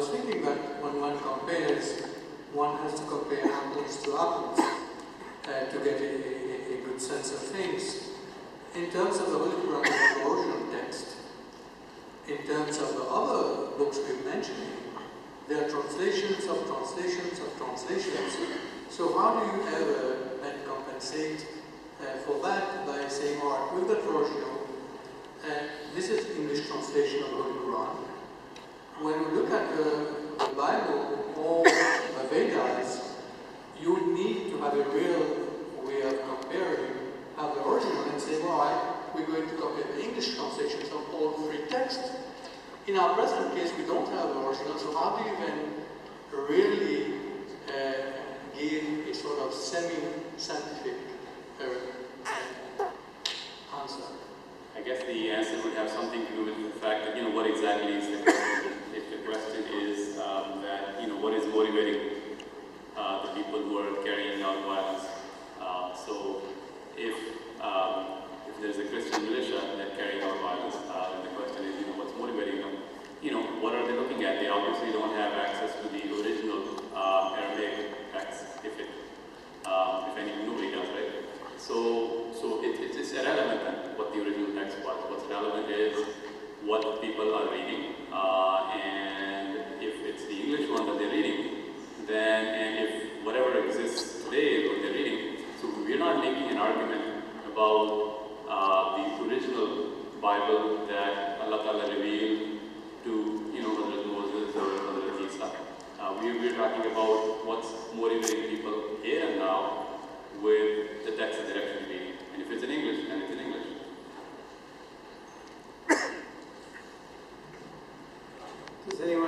was thinking that when one compares, one has to compare apples to apples to get a good sense of things. In terms of the Holy Quran, the original text, in terms of the other books we're mentioning, there are translations of translations of translations. So how do you ever then compensate for that by saying, all right, we've got original, this is English translation of the Holy Quran. When we look at the Bible or the Vedas, you need to have a real way of comparing, have the original and say, all right, we're going to compare the English translations of all three texts. In our present case, we don't have the original, so how do you then really give a sort of semi-scientific answer? I guess the answer would have something to do with the fact that, what exactly is the question. If the question is that, what is motivating the people who are carrying out violence. So if there's a Christian militia that carrying out violence, then the question is, what's motivating them? What are they looking at? They obviously don't have access to the original Aramaic text, if any, nobody does, right? So it's irrelevant then what the original text was. What's relevant is what people are reading, and if it's the English one that they're reading, then, and if whatever exists today is what they're reading. So we're not making an argument about the original Bible that Allah Ta'ala revealed to, Hazrat Moses or Hazrat Isa. We're talking about what's motivating people here and now with the text that they're actually reading. And if it's in English, then it's in